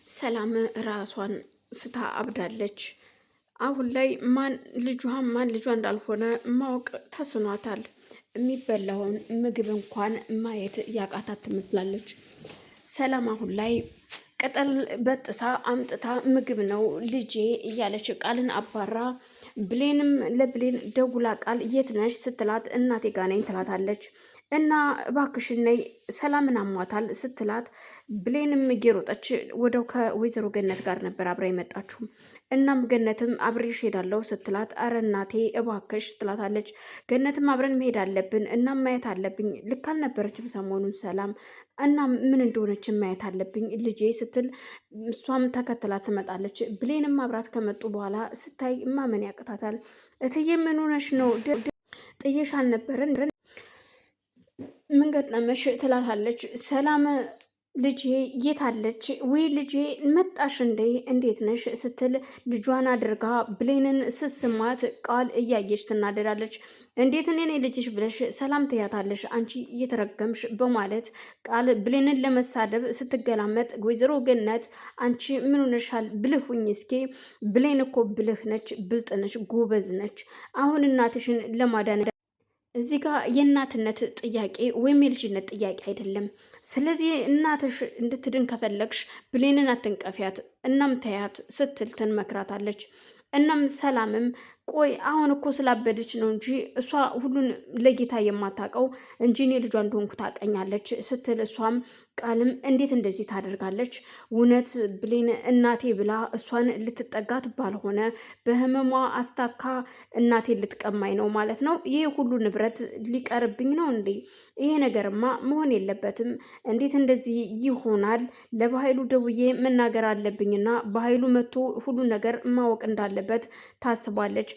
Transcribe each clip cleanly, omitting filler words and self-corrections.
ሰላም ራሷን ስታ አብዳለች። አሁን ላይ ማን ልጇ እንዳልሆነ ማወቅ ተስኗታል። የሚበላውን ምግብ እንኳን ማየት ያቃታት ትመስላለች። ሰላም አሁን ላይ ቅጠል በጥሳ አምጥታ ምግብ ነው ልጄ እያለች ቃልን አባራ ብሌንም ለብሌን ደውላ ቃል የት ነሽ ስትላት እናቴ ጋ ነኝ ትላታለች። እና እባክሽን ነይ ሰላምን አሟታል ስትላት ብሌንም እየሮጠች ወደው ከወይዘሮ ገነት ጋር ነበር አብራ የመጣችው። እናም ገነትም አብሬሽ ሄዳለሁ ስትላት አረ እናቴ እባክሽ ትላታለች። ገነትም አብረን መሄድ አለብን እናም ማየት አለብኝ ልክ አልነበረችም ሰሞኑን ሰላም እናም ምን እንደሆነች ማየት አለብኝ ልጄ ስትል እሷም ተከትላ ትመጣለች። ብሌንም አብራት ከመጡ በኋላ ስታይ ማመን ያቅታታል። እትዬ ምን ሆነሽ ነው ጥየሽ አልነበረን ምን ገጠመሽ ትላታለች። ሰላም ልጄ የታለች ወይ ልጄ መጣሽ እንዴ እንዴት ነሽ ስትል ልጇን አድርጋ ብሌንን ስስማት ቃል እያየች ትናደዳለች። እንዴት እኔ ልጅሽ ብለሽ ሰላም ትያታለሽ አንቺ እየተረገምሽ በማለት ቃል ብሌንን ለመሳደብ ስትገላመጥ ወይዘሮ ገነት አንቺ ምን ሆነሻል ብልህ ሁኝ እስኪ ብሌን እኮ ብልህ ነች ብልጥ ነች ጎበዝ ነች አሁን እናትሽን ለማዳን እዚህ ጋር የእናትነት ጥያቄ ወይም የልጅነት ጥያቄ አይደለም። ስለዚህ እናትሽ እንድትድን ከፈለግሽ ብሌንን አትንቀፊያት እናም ተያት ስትል ትመክራታለች። እናም ሰላምም ቆይ አሁን እኮ ስላበደች ነው እንጂ እሷ ሁሉን ለጌታ የማታውቀው እንጂ እኔ ልጇ እንደሆንኩ ታውቀኛለች ስትል እሷም ቃልም እንዴት እንደዚህ ታደርጋለች? እውነት ብሌን እናቴ ብላ እሷን ልትጠጋት ባልሆነ በህመሟ አስታካ እናቴ ልትቀማኝ ነው ማለት ነው። ይህ ሁሉ ንብረት ሊቀርብኝ ነው እንዴ? ይሄ ነገርማ መሆን የለበትም። እንዴት እንደዚህ ይሆናል? ለበኃይሉ ደውዬ መናገር አለብኝና በኃይሉ መጥቶ ሁሉ ነገር ማወቅ እንዳለበት ታስባለች።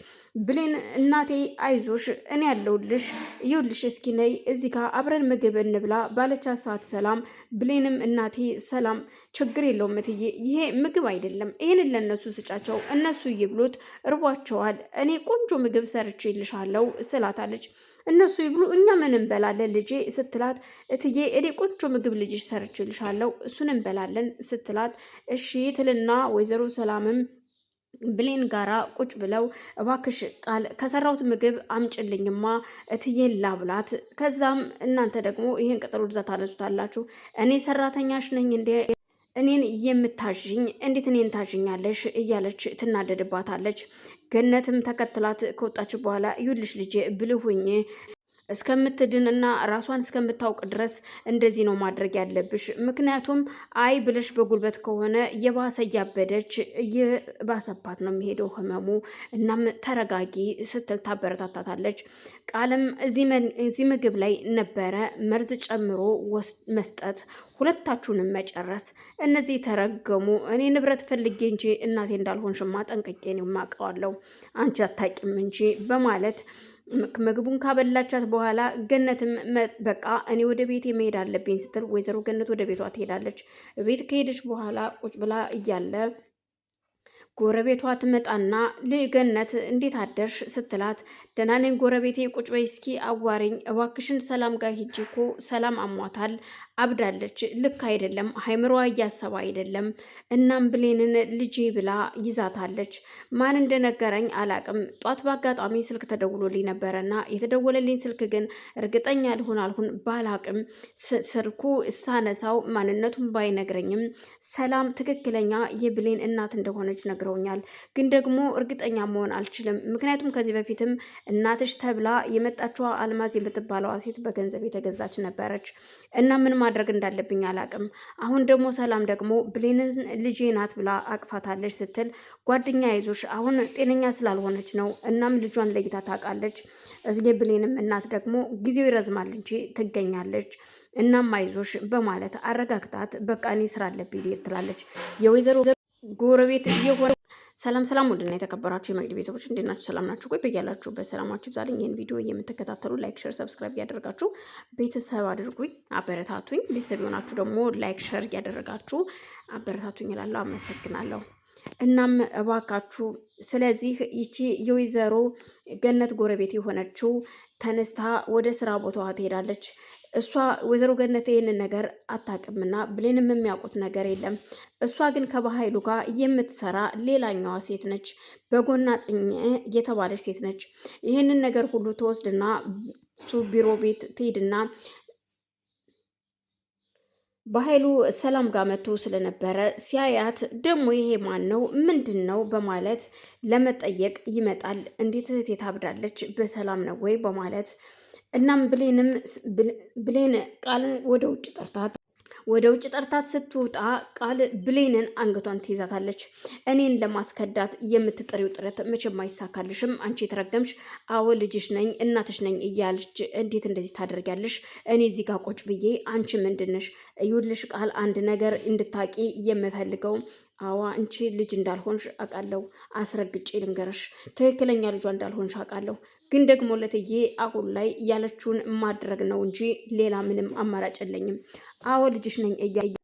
ብሌን እናቴ አይዞሽ እኔ ያለሁልሽ ይኸውልሽ እስኪ ነይ እዚህ ጋር አብረን ምግብ እንብላ ባለቻ ሰዓት ሰላም ብሌንም እናቴ ሰላም ችግር የለውም እትዬ ይሄ ምግብ አይደለም ይሄንን ለነሱ ስጫቸው እነሱ ይብሉት እርቧቸዋል እኔ ቆንጆ ምግብ ሰርቼልሻለሁ ስላታለች። እነሱ ይብሉ እኛ ምን እንበላለን ልጄ ስትላት እትዬ እኔ ቆንጆ ምግብ ልጅሽ ሰርቼልሻለሁ እሱን እንበላለን ስትላት እሺ ትልና ወይዘሮ ሰላምም ብሌን ጋራ ቁጭ ብለው እባክሽ ቃል ከሰራሁት ምግብ አምጭልኝማ እትዬን ላብላት። ከዛም እናንተ ደግሞ ይሄን ቅጠል ወደዛ ታነሱታላችሁ። እኔ ሰራተኛሽ ነኝ እንዴ እኔን የምታዥኝ እንዴት እኔን ታዥኛለሽ? እያለች ትናደድባታለች። ገነትም ተከትላት ከወጣች በኋላ ይኸውልሽ ልጄ ብልህ ሁኚ እስከምትድን እና ራሷን እስከምታውቅ ድረስ እንደዚህ ነው ማድረግ ያለብሽ። ምክንያቱም አይ ብለሽ በጉልበት ከሆነ የባሰ እያበደች እየባሰባት ነው የሚሄደው ህመሙ። እናም ተረጋጊ ስትል ታበረታታታለች። ቃልም እዚህ ምግብ ላይ ነበረ መርዝ ጨምሮ መስጠት ሁለታችሁንም መጨረስ። እነዚህ ተረገሙ እኔ ንብረት ፈልጌ እንጂ እናቴ እንዳልሆንሽማ ጠንቅቄ ነው የማውቀዋለሁ አንቺ አታውቂም እንጂ በማለት ምግቡን ካበላቻት በኋላ ገነትም በቃ እኔ ወደ ቤት መሄድ አለብኝ ስትል ወይዘሮ ገነት ወደ ቤቷ ትሄዳለች። ቤት ከሄደች በኋላ ቁጭ ብላ እያለ ጎረቤቷ ትመጣና ገነት እንዴት አደርሽ ስትላት ደህና ነኝ ጎረቤቴ ቁጭ በይ እስኪ አዋሪኝ እባክሽን ሰላም ጋር ሂጂ እኮ ሰላም አሟታል አብዳለች ልክ አይደለም ሀይምሮዋ እያሰባ አይደለም እናም ብሌንን ልጄ ብላ ይዛታለች። ማን እንደነገረኝ አላቅም ጧት በአጋጣሚ ስልክ ተደውሎልኝ ነበረና የተደወለልኝ ስልክ ግን እርግጠኛ አልሆን ባላቅም ስልኩ ሳነሳው ማንነቱን ባይነግረኝም ሰላም ትክክለኛ የብሌን እናት እንደሆነች ነግረውኛል። ግን ደግሞ እርግጠኛ መሆን አልችልም ምክንያቱም ከዚህ በፊትም እናትሽ ተብላ የመጣችው አልማዝ የምትባለዋ ሴት በገንዘብ የተገዛች ነበረች እና ምን ማድረግ እንዳለብኝ አላቅም። አሁን ደግሞ ሰላም ደግሞ ብሌንን ልጄ ናት ብላ አቅፋታለች ስትል ጓደኛ አይዞሽ አሁን ጤነኛ ስላልሆነች ነው እናም ልጇን ለይታ ታውቃለች። እዚህ ብሌንም እናት ደግሞ ጊዜው ይረዝማል እንጂ ትገኛለች እናም አይዞሽ በማለት አረጋግታት በቃ እኔ ስራ አለብኝ ልሄድ ትላለች። የወይዘሮ ጎረቤት የሆነ ሰላም ውድና የተከበራችሁ የመቅዲ ቤተሰቦች እንዴት ናችሁ? ሰላም ናችሁ? ቆይ በያላችሁበት ሰላማችሁ ይብዛልኝ። ይህን ቪዲዮ የምትከታተሉ ላይክ፣ ሼር፣ ሰብስክራይብ እያደረጋችሁ ቤተሰብ አድርጉኝ፣ አበረታቱኝ። ቤተሰብ የሆናችሁ ደግሞ ላይክ፣ ሼር እያደረጋችሁ አበረታቱኝ እላለሁ። አመሰግናለሁ። እናም እባካችሁ ስለዚህ ይቺ የወይዘሮ ገነት ጎረቤት የሆነችው ተነስታ ወደ ስራ ቦታዋ ትሄዳለች። እሷ ወይዘሮ ገነት ይህንን ነገር አታውቅምና ብሌንም የሚያውቁት ነገር የለም። እሷ ግን ከባሀይሉ ጋር የምትሰራ ሌላኛዋ ሴት ነች። በጎና ጽኝ የተባለች ሴት ነች። ይህንን ነገር ሁሉ ትወስድና እሱ ቢሮ ቤት ትሄድና በኃይሉ ሰላም ጋር መጥቶ ስለነበረ ሲያያት ደግሞ ይሄ ማን ነው ምንድን ነው በማለት ለመጠየቅ ይመጣል። እንዴት እህቴ ታብዳለች በሰላም ነው ወይ በማለት እናም ብሌን ቃልን ወደ ውጭ ጠርታት ስትወጣ ቃል ብሌንን አንገቷን ትይዛታለች። እኔን ለማስከዳት የምትጥሪው ጥረት መቼም አይሳካልሽም፣ አንቺ የተረገምሽ፣ አዎ ልጅሽ ነኝ እናትሽ ነኝ እያልሽ እንዴት እንደዚህ ታደርጊያለሽ? እኔ እዚህ ጋር ቁጭ ብዬ አንቺ ምንድንሽ? ይኸውልሽ ቃል አንድ ነገር እንድታቂ የምፈልገው አዋ አንቺ ልጅ እንዳልሆንሽ አውቃለሁ። አስረግጬ ልንገርሽ ትክክለኛ ልጇ እንዳልሆንሽ አውቃለሁ። ግን ደግሞ ለትዬ አሁን ላይ ያለችውን ማድረግ ነው እንጂ ሌላ ምንም አማራጭ የለኝም። አዎ ልጅሽ ነኝ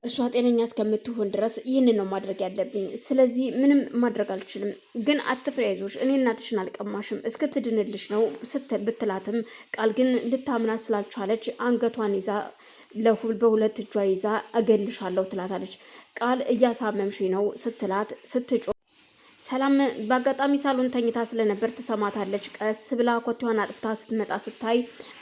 እሷ ጤነኛ እስከምትሆን ድረስ ይህንን ነው ማድረግ ያለብኝ። ስለዚህ ምንም ማድረግ አልችልም። ግን አትፍሪ፣ አይዞሽ፣ እኔ እናትሽን አልቀማሽም እስክትድንልሽ ነው ብትላትም ቃል ግን ልታምናት ስላልቻለች አንገቷን ይዛ በሁለት እጇ ይዛ እገልሻለሁ ትላታለች። ቃል እያሳመምሽ ነው ስትላት ስትጮ ሰላም በአጋጣሚ ሳሎን ተኝታ ስለነበር ትሰማታለች። ቀስ ብላ ኮቴዋን አጥፍታ ስትመጣ ስታይ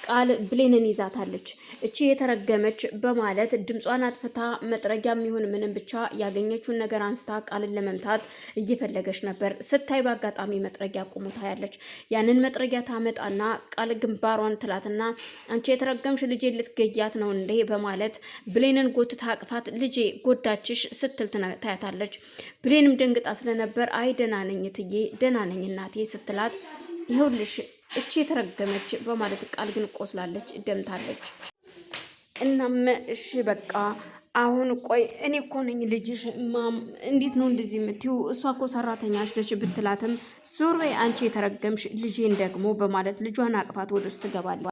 ቃል ብሌንን ይዛታለች። እቺ የተረገመች በማለት ድምጿን አጥፍታ መጥረጊያም ይሁን ምንም ብቻ ያገኘችውን ነገር አንስታ ቃልን ለመምታት እየፈለገች ነበር። ስታይ በአጋጣሚ መጥረጊያ ቁሞ ታያለች። ያንን መጥረጊያ ታመጣና ቃል ግንባሯን ትላትና አንቺ የተረገምሽ ልጄ ልትገያት ነው እንዴ በማለት ብሌንን ጎትታ አቅፋት ልጄ ጎዳችሽ ስትል ታያታለች። ብሌንም ደንግጣ ስለነበር አይ ደህና ነኝ እትዬ ደህና ነኝ እናቴ ስትላት ይኸውልሽ እቺ የተረገመች በማለት ቃል ግን ቆስላለች፣ ደምታለች። እናም እሺ በቃ አሁን ቆይ እኔ እኮ ነኝ ልጅሽ ማም እንዴት ነው እንደዚህ የምትይው? እሷ እኮ ሰራተኛሽ ነች ብትላትም ዞር በይ አንቺ የተረገምሽ ልጄን ደግሞ በማለት ልጇን አቅፋት ወደ ውስጥ ትገባለች።